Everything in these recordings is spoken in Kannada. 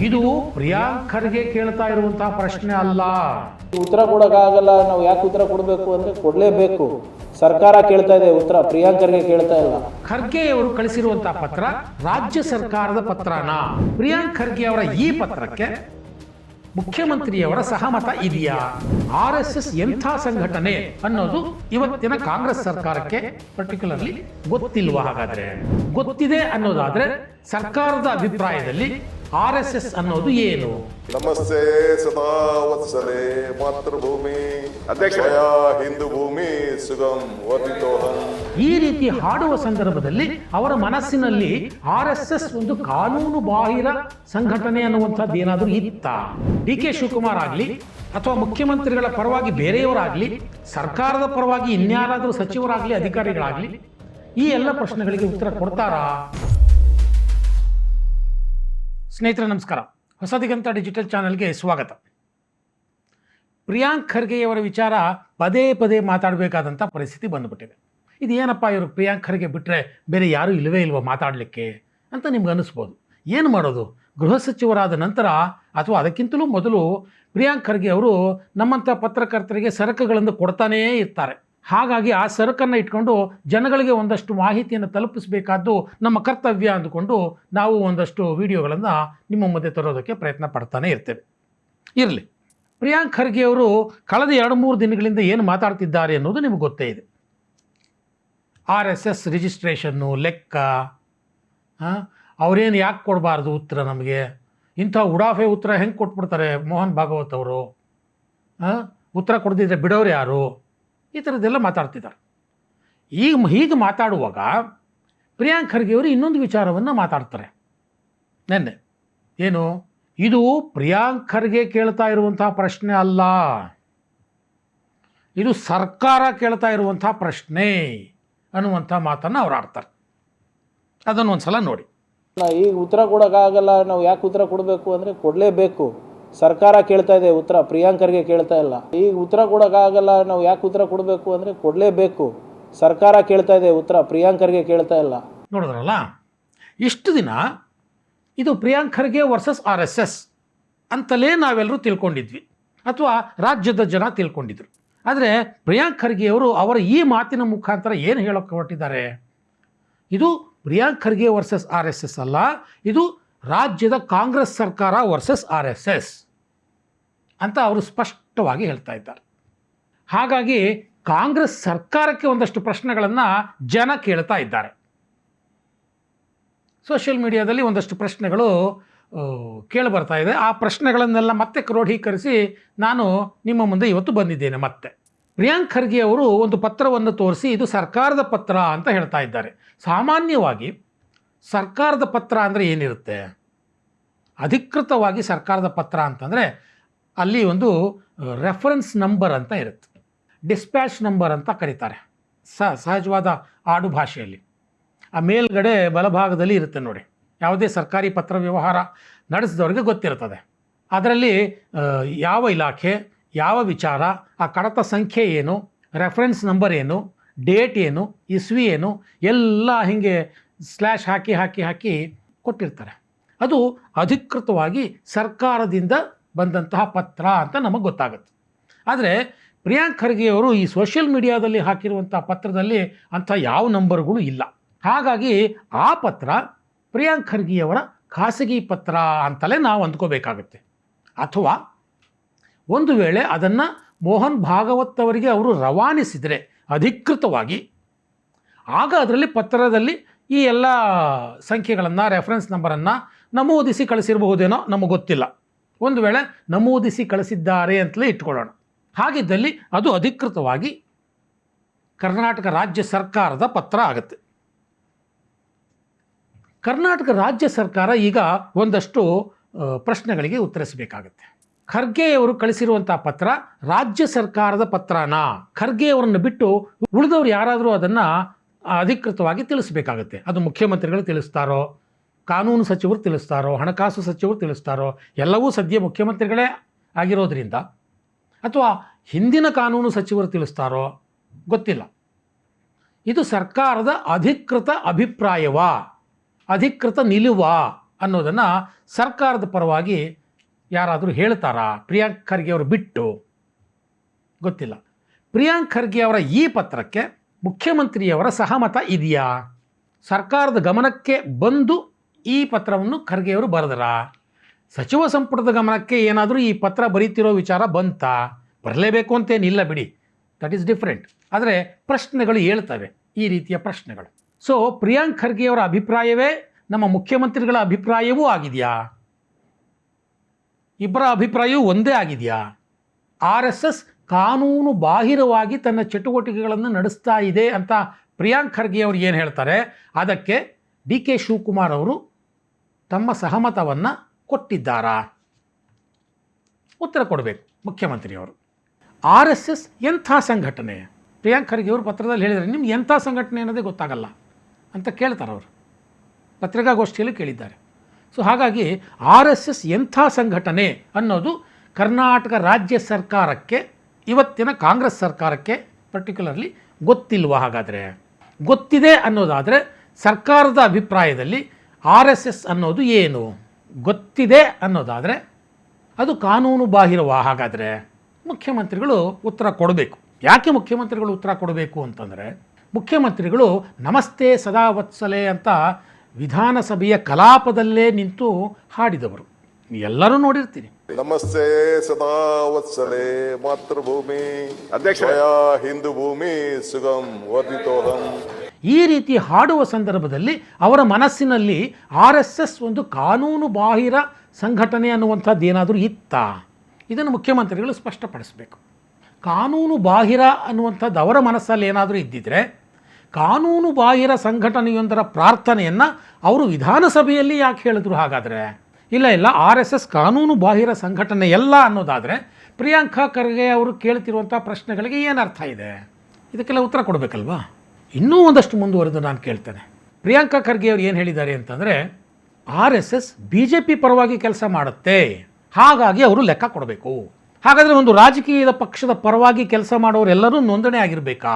ಇದು ಪ್ರಿಯಾಂಕ್ ಖರ್ಗೆ ಕೇಳ್ತಾ ಇರುವಂತಹ ಪ್ರಶ್ನೆ ಅಲ್ಲ. ಉತ್ತರ ಕೊಡೋಕ್ಕಾಗಲ್ಲ. ನಾವು ಯಾಕೆ ಉತ್ತರ ಕೊಡಬೇಕು ಅಂದರೆ ಕೊಡಲೇಬೇಕು. ಸರ್ಕಾರ ಕೇಳ್ತಾ ಇದೆ ಉತ್ತರ, ಪ್ರಿಯಾಂಕ್ ಖರ್ಗೆ ಕೇಳ್ತಾ ಇಲ್ಲ. ಖರ್ಗೆ ಅವರು ಕಳಿಸಿರುವಂತಹ ಪತ್ರ ರಾಜ್ಯ ಸರ್ಕಾರದ ಪತ್ರನ? ಪ್ರಿಯಾಂಕ್ ಖರ್ಗೆ ಅವರ ಈ ಪತ್ರಕ್ಕೆ ಮುಖ್ಯಮಂತ್ರಿಯವರ ಸಹಮತ ಇದೆಯಾ? RSS ಎಂಥ ಸಂಘಟನೆ ಅನ್ನೋದು ಇವತ್ತಿನ ಕಾಂಗ್ರೆಸ್ ಸರ್ಕಾರಕ್ಕೆ ಪರ್ಟಿಕ್ಯುಲರ್ಲಿ ಗೊತ್ತಿಲ್ವಾ? ಹಾಗಾದ್ರೆ ಗೊತ್ತಿದೆ ಅನ್ನೋದಾದ್ರೆ ಸರ್ಕಾರದ ಅಭಿಪ್ರಾಯದಲ್ಲಿ RSS ಅನ್ನೋದು ಏನು? ನಮಸ್ತೆ ಸದಾ ವತ್ಸಲೆ ಮಾತೃಭೂಮಿ ಅಧ್ಯಕ್ಷ ಹಿಂದೂ ಭೂಮಿ ಸುಗಮ್ ವರ್ಧಿತೋಹಂ. ಈ ರೀತಿ ಹಾಡುವ ಸಂದರ್ಭದಲ್ಲಿ ಅವರ ಮನಸ್ಸಿನಲ್ಲಿ RSS ಒಂದು ಕಾನೂನು ಬಾಹಿರ ಸಂಘಟನೆ ಅನ್ನುವಂಥದ್ದು ಏನಾದರೂ ಇತ್ತ? DK ಶಿವಕುಮಾರ್ ಆಗಲಿ ಅಥವಾ ಮುಖ್ಯಮಂತ್ರಿಗಳ ಪರವಾಗಿ ಬೇರೆಯವರಾಗಲಿ, ಸರ್ಕಾರದ ಪರವಾಗಿ ಇನ್ಯಾರಾದರೂ ಸಚಿವರಾಗಲಿ ಅಧಿಕಾರಿಗಳಾಗಲಿ ಈ ಎಲ್ಲ ಪ್ರಶ್ನೆಗಳಿಗೆ ಉತ್ತರ ಕೊಡ್ತಾರಾ? ಸ್ನೇಹಿತರೆ ನಮಸ್ಕಾರ, ಹೊಸ ದಿಗಂತ ಡಿಜಿಟಲ್ ಚಾನೆಲ್ಗೆ ಸ್ವಾಗತ. ಪ್ರಿಯಾಂಕ್ ಖರ್ಗೆಯವರ ವಿಚಾರ ಪದೇ ಪದೇ ಮಾತಾಡಬೇಕಾದಂಥ ಪರಿಸ್ಥಿತಿ ಬಂದುಬಿಟ್ಟಿದೆ. ಇದು ಏನಪ್ಪ, ಇವರು ಪ್ರಿಯಾಂಕ್ ಖರ್ಗೆ ಬಿಟ್ಟರೆ ಬೇರೆ ಯಾರೂ ಇಲ್ಲವೇ ಇಲ್ವ ಮಾತಾಡಲಿಕ್ಕೆ ಅಂತ ನಿಮ್ಗೆ ಅನ್ನಿಸ್ಬೋದು. ಏನು ಮಾಡೋದು, ಗೃಹ ಸಚಿವರಾದ ನಂತರ ಅಥವಾ ಅದಕ್ಕಿಂತಲೂ ಮೊದಲು ಪ್ರಿಯಾಂಕ್ ಖರ್ಗೆ ಅವರು ನಮ್ಮಂಥ ಪತ್ರಕರ್ತರಿಗೆ ಸರಕುಗಳನ್ನು ಕೊಡ್ತಾನೇ ಇರ್ತಾರೆ. ಹಾಗಾಗಿ ಆ ಸರಕನ್ನು ಇಟ್ಕೊಂಡು ಜನಗಳಿಗೆ ಒಂದಷ್ಟು ಮಾಹಿತಿಯನ್ನು ತಲುಪಿಸಬೇಕಾದ್ದು ನಮ್ಮ ಕರ್ತವ್ಯ ಅಂದುಕೊಂಡು ನಾವು ಒಂದಷ್ಟು ವಿಡಿಯೋಗಳನ್ನು ನಿಮ್ಮ ಮುಂದೆ ತರೋದಕ್ಕೆ ಪ್ರಯತ್ನ ಪಡ್ತಾನೆ ಇರ್ತೇವೆ. ಇರಲಿ, ಪ್ರಿಯಾಂಕ್ ಖರ್ಗೆ ಅವರು ಕಳೆದ 2-3 ದಿನಗಳಿಂದ ಏನು ಮಾತಾಡ್ತಿದ್ದಾರೆ ಅನ್ನೋದು ನಿಮಗೆ ಗೊತ್ತೇ ಇದೆ. RSS ರಿಜಿಸ್ಟ್ರೇಷನ್ನು ಲೆಕ್ಕ, ಅವರೇನು ಯಾಕೆ ಕೊಡಬಾರ್ದು ಉತ್ತರ ನಮಗೆ, ಇಂಥ ಉಡಾಫೆ ಉತ್ತರ ಹೆಂಗೆ ಕೊಟ್ಬಿಡ್ತಾರೆ ಮೋಹನ್ ಭಾಗವತ್ ಅವರು, ಉತ್ತರ ಕೊಡದಿದ್ರೆ ಬಿಡೋರು ಯಾರು, ಈ ಥರದ್ದೆಲ್ಲ ಮಾತಾಡ್ತಿದ್ದಾರೆ. ಹೀಗೆ ಮಾತಾಡುವಾಗ ಪ್ರಿಯಾಂಕ್ ಖರ್ಗೆ ಅವರು ಇನ್ನೊಂದು ವಿಚಾರವನ್ನು ಮಾತಾಡ್ತಾರೆ ನೆನ್ನೆ. ಏನು? ಇದು ಪ್ರಿಯಾಂಕ್ ಖರ್ಗೆ ಕೇಳ್ತಾ ಇರುವಂತಹ ಪ್ರಶ್ನೆ ಅಲ್ಲ, ಇದು ಸರ್ಕಾರ ಕೇಳ್ತಾ ಇರುವಂಥ ಪ್ರಶ್ನೆ ಅನ್ನುವಂಥ ಮಾತನ್ನು ಅವ್ರು ಆಡ್ತಾರೆ. ಅದನ್ನು ಒಂದು ಸಲ ನೋಡಿ. ಈಗ ಉತ್ತರ ಕೊಡೋಕ್ಕಾಗಲ್ಲ. ನಾವು ಯಾಕೆ ಉತ್ತರ ಕೊಡಬೇಕು ಅಂದರೆ ಕೊಡಲೇಬೇಕು. ಸರ್ಕಾರ ಕೇಳ್ತಾ ಇದೆ ಉತ್ತರ, ಪ್ರಿಯಾಂಕ್ ಖರ್ಗೆ ಕೇಳ್ತಾ ಇಲ್ಲ. ಈಗ ಉತ್ತರ ಕೊಡೋಕ್ಕಾಗಲ್ಲ. ನಾವು ಯಾಕೆ ಉತ್ತರ ಕೊಡಬೇಕು ಅಂದರೆ ಕೊಡಲೇಬೇಕು. ಸರ್ಕಾರ ಕೇಳ್ತಾ ಇದೆ ಉತ್ತರ, ಪ್ರಿಯಾಂಕ್ ಖರ್ಗೆ ಕೇಳ್ತಾ ಇಲ್ಲ. ನೋಡಿದ್ರಲ್ಲ, ಇಷ್ಟು ದಿನ ಇದು ಪ್ರಿಯಾಂಕ್ ಖರ್ಗೆ ವರ್ಸಸ್ RSS ಅಂತಲೇ ನಾವೆಲ್ಲರೂ ತಿಳ್ಕೊಂಡಿದ್ವಿ, ಅಥವಾ ರಾಜ್ಯದ ಜನ ತಿಳ್ಕೊಂಡಿದ್ರು. ಆದರೆ ಪ್ರಿಯಾಂಕ್ ಖರ್ಗೆ ಅವರು ಅವರ ಈ ಮಾತಿನ ಮುಖಾಂತರ ಏನು ಹೇಳೋಕ್ಕೆ ಹೊರಟಿದ್ದಾರೆ, ಇದು ಪ್ರಿಯಾಂಕ್ ಖರ್ಗೆ ವರ್ಸಸ್ RSS ಅಲ್ಲ, ಇದು ರಾಜ್ಯದ ಕಾಂಗ್ರೆಸ್ ಸರ್ಕಾರ ವರ್ಸಸ್ RSS ಅಂತ ಅವರು ಸ್ಪಷ್ಟವಾಗಿ ಹೇಳ್ತಾ ಇದ್ದಾರೆ. ಹಾಗಾಗಿ ಕಾಂಗ್ರೆಸ್ ಸರ್ಕಾರಕ್ಕೆ ಒಂದಷ್ಟು ಪ್ರಶ್ನೆಗಳನ್ನು ಜನ ಕೇಳ್ತಾ ಇದ್ದಾರೆ. ಸೋಷಿಯಲ್ ಮೀಡಿಯಾದಲ್ಲಿ ಒಂದಷ್ಟು ಪ್ರಶ್ನೆಗಳು ಕೇಳಿಬರ್ತಾ ಇದೆ. ಆ ಪ್ರಶ್ನೆಗಳನ್ನೆಲ್ಲ ಮತ್ತೆ ಕ್ರೋಢೀಕರಿಸಿ ನಾನು ನಿಮ್ಮ ಮುಂದೆ ಇವತ್ತು ಬಂದಿದ್ದೇನೆ. ಮತ್ತೆ ಪ್ರಿಯಾಂಕ್ ಖರ್ಗೆ ಅವರು ಒಂದು ಪತ್ರವನ್ನು ತೋರಿಸಿ ಇದು ಸರ್ಕಾರದ ಪತ್ರ ಅಂತ ಹೇಳ್ತಾ ಇದ್ದಾರೆ. ಸಾಮಾನ್ಯವಾಗಿ ಸರ್ಕಾರದ ಪತ್ರ ಅಂದರೆ ಏನಿರುತ್ತೆ? ಅಧಿಕೃತವಾಗಿ ಸರ್ಕಾರದ ಪತ್ರ ಅಂತಂದರೆ ಅಲ್ಲಿ ಒಂದು ರೆಫರೆನ್ಸ್ ನಂಬರ್ ಅಂತ ಇರುತ್ತೆ, ಡಿಸ್ಪ್ಯಾಚ್ ನಂಬರ್ ಅಂತ ಕರೀತಾರೆ ಸಹಜವಾದ ಆಡು ಭಾಷೆಯಲ್ಲಿ. ಆ ಮೇಲ್ಗಡೆ ಬಲಭಾಗದಲ್ಲಿ ಇರುತ್ತೆ ನೋಡಿ, ಯಾವುದೇ ಸರ್ಕಾರಿ ಪತ್ರ ವ್ಯವಹಾರ ನಡೆಸಿದವ್ರಿಗೆ ಗೊತ್ತಿರ್ತದೆ. ಅದರಲ್ಲಿ ಯಾವ ಇಲಾಖೆ, ಯಾವ ವಿಚಾರ, ಆ ಕಡತ ಸಂಖ್ಯೆ ಏನು, ರೆಫರೆನ್ಸ್ ನಂಬರ್ ಏನು, ಡೇಟ್ ಏನು, ಇಸ್ವಿ ಏನು, ಎಲ್ಲ ಹೀಗೆ ಸ್ಲ್ಯಾಶ್ ಹಾಕಿ ಹಾಕಿ ಹಾಕಿ ಕೊಟ್ಟಿರ್ತಾರೆ. ಅದು ಅಧಿಕೃತವಾಗಿ ಸರ್ಕಾರದಿಂದ ಬಂದಂತಹ ಪತ್ರ ಅಂತ ನಮಗೆ ಗೊತ್ತಾಗುತ್ತೆ. ಆದರೆ ಪ್ರಿಯಾಂಕ್ ಖರ್ಗೆ ಅವರು ಈ ಸೋಷಿಯಲ್ ಮೀಡಿಯಾದಲ್ಲಿ ಹಾಕಿರುವಂಥ ಪತ್ರದಲ್ಲಿ ಅಂಥ ಯಾವ ನಂಬರ್ಗಳು ಇಲ್ಲ. ಹಾಗಾಗಿ ಆ ಪತ್ರ ಪ್ರಿಯಾಂಕ್ ಖರ್ಗೆಯವರ ಖಾಸಗಿ ಪತ್ರ ಅಂತಲೇ ನಾವು ಅಂದ್ಕೋಬೇಕಾಗತ್ತೆ. ಅಥವಾ ಒಂದು ವೇಳೆ ಅದನ್ನು ಮೋಹನ್ ಭಾಗವತ್ ಅವರಿಗೆ ಅವರು ರವಾನಿಸಿದರೆ ಅಧಿಕೃತವಾಗಿ, ಆಗ ಅದರಲ್ಲಿ ಪತ್ರದಲ್ಲಿ ಈ ಎಲ್ಲ ಸಂಖ್ಯೆಗಳನ್ನು, ರೆಫರೆನ್ಸ್ ನಂಬರನ್ನು ನಮೂದಿಸಿ ಕಳಿಸಿರಬಹುದೇನೋ, ನಮಗೆ ಗೊತ್ತಿಲ್ಲ. ಒಂದು ವೇಳೆ ನಮೂದಿಸಿ ಕಳಿಸಿದ್ದಾರೆ ಅಂತಲೇ ಇಟ್ಕೊಳ್ಳೋಣ. ಹಾಗಿದ್ದಲ್ಲಿ ಅದು ಅಧಿಕೃತವಾಗಿ ಕರ್ನಾಟಕ ರಾಜ್ಯ ಸರ್ಕಾರದ ಪತ್ರ ಆಗುತ್ತೆ. ಕರ್ನಾಟಕ ರಾಜ್ಯ ಸರ್ಕಾರ ಈಗ ಒಂದಷ್ಟು ಪ್ರಶ್ನೆಗಳಿಗೆ ಉತ್ತರಿಸಬೇಕಾಗತ್ತೆ. ಖರ್ಗೆಯವರು ಕಳಿಸಿರುವಂಥ ಪತ್ರ ರಾಜ್ಯ ಸರ್ಕಾರದ ಪತ್ರನಾ? ಖರ್ಗೆಯವರನ್ನು ಬಿಟ್ಟು ಉಳಿದವರು ಯಾರಾದರೂ ಅದನ್ನು ಅಧಿಕೃತವಾಗಿ ತಿಳಿಸಬೇಕಾಗತ್ತೆ. ಅದು ಮುಖ್ಯಮಂತ್ರಿಗಳು ತಿಳಿಸ್ತಾರೋ, ಕಾನೂನು ಸಚಿವರು ತಿಳಿಸ್ತಾರೋ, ಹಣಕಾಸು ಸಚಿವರು ತಿಳಿಸ್ತಾರೋ, ಎಲ್ಲವೂ ಸದ್ಯ ಮುಖ್ಯಮಂತ್ರಿಗಳೇ ಆಗಿರೋದ್ರಿಂದ, ಅಥವಾ ಹಿಂದಿನ ಕಾನೂನು ಸಚಿವರು ತಿಳಿಸ್ತಾರೋ ಗೊತ್ತಿಲ್ಲ. ಇದು ಸರ್ಕಾರದ ಅಧಿಕೃತ ಅಭಿಪ್ರಾಯವಾ, ಅಧಿಕೃತ ನಿಲುವಾ ಅನ್ನೋದನ್ನು ಸರ್ಕಾರದ ಪರವಾಗಿ ಯಾರಾದರೂ ಹೇಳ್ತಾರಾ ಪ್ರಿಯಾಂಕ್ ಖರ್ಗೆ ಅವರು ಬಿಟ್ಟು? ಗೊತ್ತಿಲ್ಲ. ಪ್ರಿಯಾಂಕ್ ಖರ್ಗೆ ಅವರ ಈ ಪತ್ರಕ್ಕೆ ಮುಖ್ಯಮಂತ್ರಿಯವರ ಸಹಮತ ಇದೆಯಾ? ಸರ್ಕಾರದ ಗಮನಕ್ಕೆ ಬಂದು ಈ ಪತ್ರವನ್ನು ಖರ್ಗೆ ಅವರು ಬರೆದರಾ? ಸಚಿವ ಸಂಪುಟದ ಗಮನಕ್ಕೆ ಏನಾದರೂ ಈ ಪತ್ರ ಬರೀತಿರೋ ವಿಚಾರ ಬಂತಾ? ಬರಲೇಬೇಕು ಅಂತೇನಿಲ್ಲ ಬಿಡಿ, ದಟ್ ಈಸ್ ಡಿಫ್ರೆಂಟ್. ಆದರೆ ಪ್ರಶ್ನೆಗಳು ಹೇಳ್ತವೆ, ಈ ರೀತಿಯ ಪ್ರಶ್ನೆಗಳು. ಸೊ ಪ್ರಿಯಾಂಕ್ ಖರ್ಗೆ ಅವರ ಅಭಿಪ್ರಾಯವೇ ನಮ್ಮ ಮುಖ್ಯಮಂತ್ರಿಗಳ ಅಭಿಪ್ರಾಯವೂ ಆಗಿದೆಯಾ? ಇಬ್ಬರ ಅಭಿಪ್ರಾಯವೂ ಒಂದೇ ಆಗಿದೆಯಾ? RSS ಕಾನೂನು ಬಾಹಿರವಾಗಿ ತನ್ನ ಚಟುವಟಿಕೆಗಳನ್ನು ನಡೆಸ್ತಾ ಇದೆ ಅಂತ ಪ್ರಿಯಾಂಕ್ ಖರ್ಗೆ ಅವರು ಏನು ಹೇಳ್ತಾರೆ, ಅದಕ್ಕೆ DK ಶಿವಕುಮಾರ್ ಅವರು ತಮ್ಮ ಸಹಮತವನ್ನು ಕೊಟ್ಟಿದ್ದಾರಾ? ಉತ್ತರ ಕೊಡಬೇಕು ಮುಖ್ಯಮಂತ್ರಿಯವರು. RSS ಎಂಥ ಸಂಘಟನೆ? ಪ್ರಿಯಾಂಕ್ ಖರ್ಗೆ ಅವರು ಪತ್ರದಲ್ಲಿ ಹೇಳಿದರೆ ನಿಮ್ಗೆ ಎಂಥ ಸಂಘಟನೆ ಅನ್ನೋದೇ ಗೊತ್ತಾಗಲ್ಲ ಅಂತ ಕೇಳ್ತಾರೆ ಅವರು, ಪತ್ರಿಕಾಗೋಷ್ಠಿಯಲ್ಲಿ ಕೇಳಿದ್ದಾರೆ. ಸೊ ಹಾಗಾಗಿ RSS ಎಂಥ ಸಂಘಟನೆ ಅನ್ನೋದು ಕರ್ನಾಟಕ ರಾಜ್ಯ ಸರ್ಕಾರಕ್ಕೆ, ಇವತ್ತಿನ ಕಾಂಗ್ರೆಸ್ ಸರ್ಕಾರಕ್ಕೆ ಪರ್ಟಿಕ್ಯುಲರ್ಲಿ ಗೊತ್ತಿಲ್ವಾ? ಹಾಗಾದರೆ ಗೊತ್ತಿದೆ ಅನ್ನೋದಾದರೆ ಸರ್ಕಾರದ ಅಭಿಪ್ರಾಯದಲ್ಲಿ RSS ಅನ್ನೋದು ಏನು? ಗೊತ್ತಿದೆ ಅನ್ನೋದಾದರೆ ಅದು ಕಾನೂನು ಬಾಹಿರವಾ? ಹಾಗಾದರೆ ಮುಖ್ಯಮಂತ್ರಿಗಳು ಉತ್ತರ ಕೊಡಬೇಕು. ಯಾಕೆ ಮುಖ್ಯಮಂತ್ರಿಗಳು ಉತ್ತರ ಕೊಡಬೇಕು ಅಂತಂದರೆ, ಮುಖ್ಯಮಂತ್ರಿಗಳು ನಮಸ್ತೆ ಸದಾ ವತ್ಸಲೆ ಅಂತ ವಿಧಾನಸಭೆಯ ಕಲಾಪದಲ್ಲೇ ನಿಂತು ಹಾಡಿದವರು, ಎಲ್ಲರೂ ನೋಡಿರ್ತೀರಿ. ನಮಸ್ತೆ ಸದಾ ವತ್ಸಲೆ ಮಾತೃಭೂಮಿ ಅಧ್ಯಕ್ಷ ಹಿಂದೂ ಭೂಮಿ ಸುಗಂ ವರ್ಧಿತೋಹಂ. ಈ ರೀತಿ ಹಾಡುವ ಸಂದರ್ಭದಲ್ಲಿ ಅವರ ಮನಸ್ಸಿನಲ್ಲಿ RSS ಒಂದು ಕಾನೂನು ಬಾಹಿರ ಸಂಘಟನೆ ಅನ್ನುವಂಥದ್ದು ಏನಾದರೂ ಇತ್ತಾ? ಇದನ್ನು ಮುಖ್ಯಮಂತ್ರಿಗಳು ಸ್ಪಷ್ಟಪಡಿಸಬೇಕು. ಕಾನೂನು ಬಾಹಿರ ಅನ್ನುವಂಥದ್ದು ಅವರ ಮನಸ್ಸಲ್ಲಿ ಏನಾದರೂ ಇದ್ದಿದ್ರೆ ಕಾನೂನು ಬಾಹಿರ ಸಂಘಟನೆಯೊಂದರ ಪ್ರಾರ್ಥನೆಯನ್ನು ಅವರು ವಿಧಾನಸಭೆಯಲ್ಲಿ ಯಾಕೆ ಹೇಳಿದ್ರು? ಹಾಗಾದರೆ ಇಲ್ಲ RSS ಕಾನೂನು ಬಾಹಿರ ಸಂಘಟನೆ ಎಲ್ಲ ಅನ್ನೋದಾದರೆ ಪ್ರಿಯಾಂಕಾ ಖರ್ಗೆ ಅವರು ಕೇಳ್ತಿರುವಂಥ ಪ್ರಶ್ನೆಗಳಿಗೆ ಏನು ಅರ್ಥ ಇದೆ? ಇದಕ್ಕೆಲ್ಲ ಉತ್ತರ ಕೊಡಬೇಕಲ್ವಾ? ಇನ್ನೂ ಒಂದಷ್ಟು ಮುಂದುವರೆದು ನಾನು ಕೇಳ್ತೇನೆ. ಪ್ರಿಯಾಂಕಾ ಖರ್ಗೆ ಅವರು ಏನು ಹೇಳಿದ್ದಾರೆ ಅಂತಂದರೆ, RSS BJP ಪರವಾಗಿ ಕೆಲಸ ಮಾಡುತ್ತೆ, ಹಾಗಾಗಿ ಅವರು ಲೆಕ್ಕ ಕೊಡಬೇಕು. ಹಾಗಾದರೆ ಒಂದು ರಾಜಕೀಯದ ಪಕ್ಷದ ಪರವಾಗಿ ಕೆಲಸ ಮಾಡೋರೆಲ್ಲರೂ ನೋಂದಣಿ ಆಗಿರಬೇಕಾ?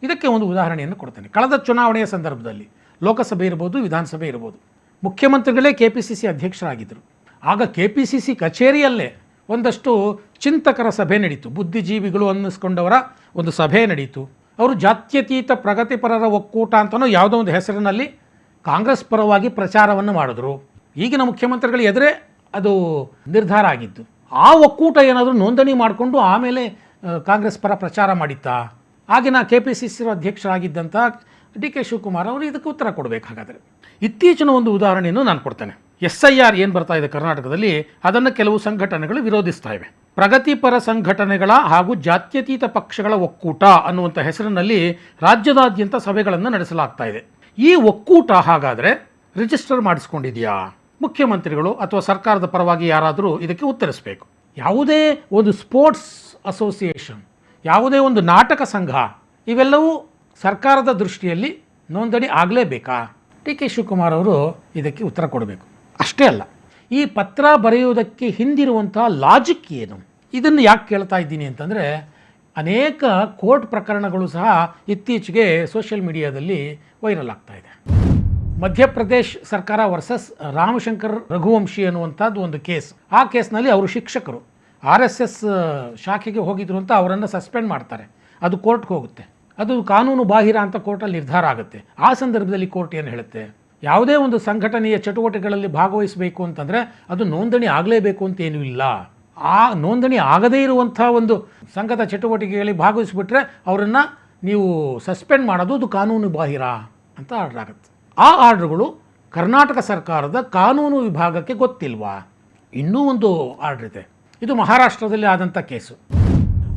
ಇದಕ್ಕೆ ಒಂದು ಉದಾಹರಣೆಯನ್ನು ಕೊಡ್ತೇನೆ. ಕಳೆದ ಚುನಾವಣೆಯ ಸಂದರ್ಭದಲ್ಲಿ ಲೋಕಸಭೆ ಇರ್ಬೋದು, ವಿಧಾನಸಭೆ ಇರ್ಬೋದು, ಮುಖ್ಯಮಂತ್ರಿಗಳೇ KPCC ಅಧ್ಯಕ್ಷರಾಗಿದ್ದರು. ಆಗ KPCC ಕಚೇರಿಯಲ್ಲೇ ಒಂದಷ್ಟು ಚಿಂತಕರ ಸಭೆ ನಡೀತು, ಬುದ್ಧಿಜೀವಿಗಳು ಅನ್ನಿಸ್ಕೊಂಡವರ ಒಂದು ಸಭೆ ನಡೀತು. ಅವರು ಜಾತ್ಯತೀತ ಪ್ರಗತಿಪರರ ಒಕ್ಕೂಟ ಅಂತನೋ ಯಾವುದೋ ಒಂದು ಹೆಸರಿನಲ್ಲಿ ಕಾಂಗ್ರೆಸ್ ಪರವಾಗಿ ಪ್ರಚಾರವನ್ನು ಮಾಡಿದ್ರು. ಈಗಿನ ಮುಖ್ಯಮಂತ್ರಿಗಳು ಎದುರೇ ಅದು ನಿರ್ಧಾರ ಆಗಿದ್ದು. ಆ ಒಕ್ಕೂಟ ಏನಾದರೂ ನೋಂದಣಿ ಮಾಡಿಕೊಂಡು ಆಮೇಲೆ ಕಾಂಗ್ರೆಸ್ ಪರ ಪ್ರಚಾರ ಮಾಡಿತ್ತಾ? ಆಗಿನ KPCC ಅಧ್ಯಕ್ಷರಾಗಿದ್ದಂಥ DK ಶಿವಕುಮಾರ್ ಅವರು ಇದಕ್ಕೆ ಉತ್ತರ ಕೊಡಬೇಕು. ಹಾಗಾದರೆ ಇತ್ತೀಚಿನ ಒಂದು ಉದಾಹರಣೆಯನ್ನು ನಾನು ಕೊಡ್ತೇನೆ. SIR ಏನು ಬರ್ತಾ ಇದೆ ಕರ್ನಾಟಕದಲ್ಲಿ, ಅದನ್ನು ಕೆಲವು ಸಂಘಟನೆಗಳು ವಿರೋಧಿಸ್ತಾ ಇವೆ. ಪ್ರಗತಿಪರ ಸಂಘಟನೆಗಳ ಹಾಗೂ ಜಾತ್ಯತೀತ ಪಕ್ಷಗಳ ಒಕ್ಕೂಟ ಅನ್ನುವಂಥ ಹೆಸರಿನಲ್ಲಿ ರಾಜ್ಯದಾದ್ಯಂತ ಸಭೆಗಳನ್ನು ನಡೆಸಲಾಗ್ತಾ ಇದೆ. ಈ ಒಕ್ಕೂಟ ಹಾಗಾದರೆ ರಿಜಿಸ್ಟರ್ ಮಾಡಿಸ್ಕೊಂಡಿದೆಯಾ? ಮುಖ್ಯಮಂತ್ರಿಗಳು ಅಥವಾ ಸರ್ಕಾರದ ಪರವಾಗಿ ಯಾರಾದರೂ ಇದಕ್ಕೆ ಉತ್ತರಿಸಬೇಕು. ಯಾವುದೇ ಒಂದು ಸ್ಪೋರ್ಟ್ಸ್ ಅಸೋಸಿಯೇಷನ್, ಯಾವುದೇ ಒಂದು ನಾಟಕ ಸಂಘ, ಇವೆಲ್ಲವೂ ಸರ್ಕಾರದ ದೃಷ್ಟಿಯಲ್ಲಿ ನೋಂದಣಿ ಆಗಲೇಬೇಕಾ? DK ಶಿವಕುಮಾರ್ ಅವರು ಇದಕ್ಕೆ ಉತ್ತರ ಕೊಡಬೇಕು. ಅಷ್ಟೇ ಅಲ್ಲ, ಈ ಪತ್ರ ಬರೆಯುವುದಕ್ಕೆ ಹಿಂದಿರುವಂಥ ಲಾಜಿಕ್ ಏನು? ಇದನ್ನು ಯಾಕೆ ಕೇಳ್ತಾ ಇದ್ದೀನಿ ಅಂತಂದರೆ, ಅನೇಕ ಕೋರ್ಟ್ ಪ್ರಕರಣಗಳು ಸಹ ಇತ್ತೀಚೆಗೆ ಸೋಷಿಯಲ್ ಮೀಡಿಯಾದಲ್ಲಿ ವೈರಲ್ ಆಗ್ತಾ ಇದೆ. ಮಧ್ಯಪ್ರದೇಶ್ ಸರ್ಕಾರ ವರ್ಸಸ್ ರಾಮಶಂಕರ್ ರಘುವಂಶಿ ಅನ್ನುವಂಥದ್ದು ಒಂದು ಕೇಸ್. ಆ ಕೇಸ್ನಲ್ಲಿ ಅವರು ಶಿಕ್ಷಕರು RSS ಶಾಖೆಗೆ ಹೋಗಿದ್ರು ಅಂತ ಅವರನ್ನು ಸಸ್ಪೆಂಡ್ ಮಾಡ್ತಾರೆ. ಅದು ಕೋರ್ಟ್ಗೆ ಹೋಗುತ್ತೆ, ಅದು ಕಾನೂನು ಬಾಹಿರ ಅಂತ ಕೋರ್ಟಲ್ಲಿ ನಿರ್ಧಾರ ಆಗುತ್ತೆ. ಆ ಸಂದರ್ಭದಲ್ಲಿ ಕೋರ್ಟ್ ಏನು ಹೇಳುತ್ತೆ? ಯಾವುದೇ ಒಂದು ಸಂಘಟನೆಯ ಚಟುವಟಿಕೆಗಳಲ್ಲಿ ಭಾಗವಹಿಸಬೇಕು ಅಂತಂದರೆ ಅದು ನೋಂದಣಿ ಆಗಲೇಬೇಕು ಅಂತ ಏನೂ ಇಲ್ಲ. ಆ ನೋಂದಣಿ ಆಗದೇ ಇರುವಂಥ ಒಂದು ಸಂಘದ ಚಟುವಟಿಕೆಗಳಲ್ಲಿ ಭಾಗವಹಿಸಿಬಿಟ್ರೆ ಅವರನ್ನು ನೀವು ಸಸ್ಪೆಂಡ್ ಮಾಡೋದು ಅದು ಕಾನೂನು ಬಾಹಿರ ಅಂತ ಆರ್ಡರ್ ಆಗುತ್ತೆ. ಆ ಆರ್ಡ್ರುಗಳು ಕರ್ನಾಟಕ ಸರ್ಕಾರದ ಕಾನೂನು ವಿಭಾಗಕ್ಕೆ ಗೊತ್ತಿಲ್ವಾ? ಇನ್ನೂ ಒಂದು ಆರ್ಡ್ರ್ ಇದೆ. ಇದು ಮಹಾರಾಷ್ಟ್ರದಲ್ಲಿ ಆದಂಥ ಕೇಸು.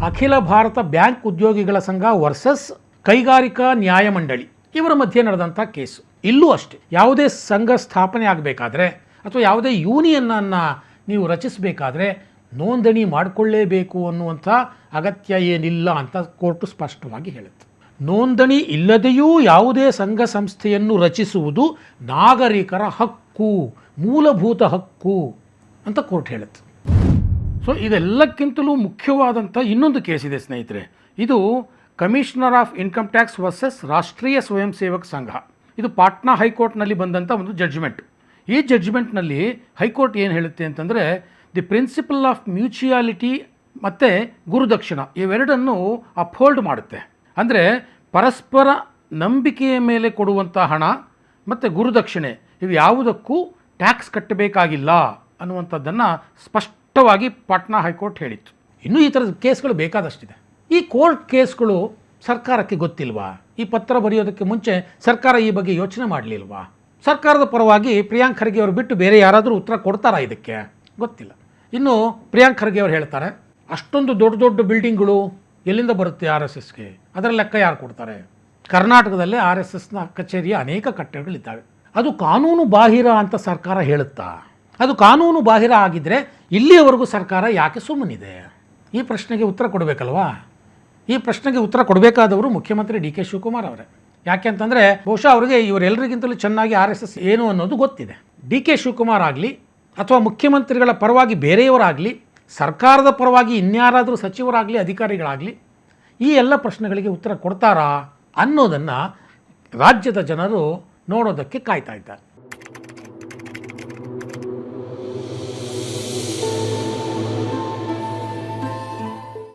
ಅಖಿಲ ಭಾರತ ಬ್ಯಾಂಕ್ ಉದ್ಯೋಗಿಗಳ ಸಂಘ ವರ್ಸಸ್ ಕೈಗಾರಿಕಾ ನ್ಯಾಯಮಂಡಳಿ, ಇವರ ಮಧ್ಯೆ ನಡೆದಂಥ ಕೇಸು. ಇಲ್ಲೂ ಅಷ್ಟೇ, ಯಾವುದೇ ಸಂಘ ಸ್ಥಾಪನೆ ಆಗಬೇಕಾದ್ರೆ ಅಥವಾ ಯಾವುದೇ ಯೂನಿಯನ್ನನ್ನು ನೀವು ರಚಿಸಬೇಕಾದ್ರೆ ನೋಂದಣಿ ಮಾಡಿಕೊಳ್ಳೇಬೇಕು ಅನ್ನುವಂಥ ಅಗತ್ಯ ಏನಿಲ್ಲ ಅಂತ ಕೋರ್ಟು ಸ್ಪಷ್ಟವಾಗಿ ಹೇಳುತ್ತೆ. ನೋಂದಣಿ ಇಲ್ಲದೆಯೂ ಯಾವುದೇ ಸಂಘ ಸಂಸ್ಥೆಯನ್ನು ರಚಿಸುವುದು ನಾಗರಿಕರ ಹಕ್ಕು, ಮೂಲಭೂತ ಹಕ್ಕು ಅಂತ ಕೋರ್ಟ್ ಹೇಳುತ್ತೆ. ಸೊ ಇದೆಲ್ಲಕ್ಕಿಂತಲೂ ಮುಖ್ಯವಾದಂಥ ಇನ್ನೊಂದು ಕೇಸ್ ಇದೆ ಸ್ನೇಹಿತರೆ. ಇದು commissioner of income tax versus ರಾಷ್ಟ್ರೀಯ ಸ್ವಯಂ ಸೇವಕ್ ಸಂಘ. ಇದು ಪಾಟ್ನಾ ಹೈಕೋರ್ಟ್ನಲ್ಲಿ ಬಂದಂಥ ಒಂದು ಜಡ್ಜ್ಮೆಂಟ್. ಈ ಜಡ್ಜ್ಮೆಂಟ್ನಲ್ಲಿ ಹೈಕೋರ್ಟ್ ಏನು ಹೇಳುತ್ತೆ ಅಂತಂದರೆ ದಿ ಪ್ರಿನ್ಸಿಪಲ್ ಆಫ್ ಮ್ಯೂಚುಯಾಲಿಟಿ ಮತ್ತು ಗುರುದಕ್ಷಿಣ ಇವೆರಡನ್ನು ಅಪ್ಹೋಲ್ಡ್ ಮಾಡುತ್ತೆ. ಅಂದರೆ ಪರಸ್ಪರ ನಂಬಿಕೆಯ ಮೇಲೆ ಕೊಡುವಂಥ ಹಣ ಮತ್ತು ಗುರುದಕ್ಷಿಣೆ ಇವು ಯಾವುದಕ್ಕೂ ಟ್ಯಾಕ್ಸ್ ಕಟ್ಟಬೇಕಾಗಿಲ್ಲ ಅನ್ನುವಂಥದ್ದನ್ನು ಸ್ಪಷ್ಟವಾಗಿ ಪಾಟ್ನಾ ಹೈಕೋರ್ಟ್ ಹೇಳಿತ್ತು. ಇನ್ನೂ ಈ ಥರದ ಕೇಸ್ಗಳು ಬೇಕಾದಷ್ಟಿದೆ. ಈ ಕೋರ್ಟ್ ಕೇಸ್ಗಳು ಸರ್ಕಾರಕ್ಕೆ ಗೊತ್ತಿಲ್ವಾ? ಈ ಪತ್ರ ಬರೆಯೋದಕ್ಕೆ ಮುಂಚೆ ಸರ್ಕಾರ ಈ ಬಗ್ಗೆ ಯೋಚನೆ ಮಾಡಲಿಲ್ವಾ? ಸರ್ಕಾರದ ಪರವಾಗಿ ಪ್ರಿಯಾಂಕ್ ಖರ್ಗೆ ಅವರು ಬಿಟ್ಟು ಬೇರೆ ಯಾರಾದರೂ ಉತ್ತರ ಕೊಡ್ತಾರಾ ಇದಕ್ಕೆ? ಗೊತ್ತಿಲ್ಲ. ಇನ್ನು ಪ್ರಿಯಾಂಕ್ ಖರ್ಗೆ ಅವರು ಹೇಳ್ತಾರೆ, ಅಷ್ಟೊಂದು ದೊಡ್ಡ ದೊಡ್ಡ ಬಿಲ್ಡಿಂಗ್ಗಳು ಎಲ್ಲಿಂದ ಬರುತ್ತೆ RSSಗೆ? ಅದರ ಲೆಕ್ಕ ಯಾರು ಕೊಡ್ತಾರೆ? ಕರ್ನಾಟಕದಲ್ಲೇ RSSನ ಕಚೇರಿಯ ಅನೇಕ ಕಟ್ಟಡಗಳಿದ್ದಾವೆ. ಅದು ಕಾನೂನು ಬಾಹಿರ ಅಂತ ಸರ್ಕಾರ ಹೇಳುತ್ತಾ? ಅದು ಕಾನೂನು ಬಾಹಿರ ಆಗಿದ್ದರೆ ಇಲ್ಲಿಯವರೆಗೂ ಸರ್ಕಾರ ಯಾಕೆ ಸುಮ್ಮನಿದೆ? ಈ ಪ್ರಶ್ನೆಗೆ ಉತ್ತರ ಕೊಡಬೇಕಲ್ವಾ? ಈ ಪ್ರಶ್ನೆಗೆ ಉತ್ತರ ಕೊಡಬೇಕಾದವರು ಮುಖ್ಯಮಂತ್ರಿ DK ಶಿವಕುಮಾರ್ ಅವರೇ. ಯಾಕೆ ಅಂತಂದರೆ ಬಹುಶಃ ಅವರಿಗೆ ಇವರೆಲ್ಲರಿಗಿಂತಲೂ ಚೆನ್ನಾಗಿ RSS ಏನು ಅನ್ನೋದು ಗೊತ್ತಿದೆ. DK ಶಿವಕುಮಾರ್ ಆಗಲಿ ಅಥವಾ ಮುಖ್ಯಮಂತ್ರಿಗಳ ಪರವಾಗಿ ಬೇರೆಯವರಾಗಲಿ, ಸರ್ಕಾರದ ಪರವಾಗಿ ಇನ್ಯಾರಾದರೂ ಸಚಿವರಾಗಲಿ ಅಧಿಕಾರಿಗಳಾಗಲಿ ಈ ಎಲ್ಲ ಪ್ರಶ್ನೆಗಳಿಗೆ ಉತ್ತರ ಕೊಡ್ತಾರಾ ಅನ್ನೋದನ್ನು ರಾಜ್ಯದ ಜನರು ನೋಡೋದಕ್ಕೆ ಕಾಯ್ತಾ ಇದ್ದಾರೆ.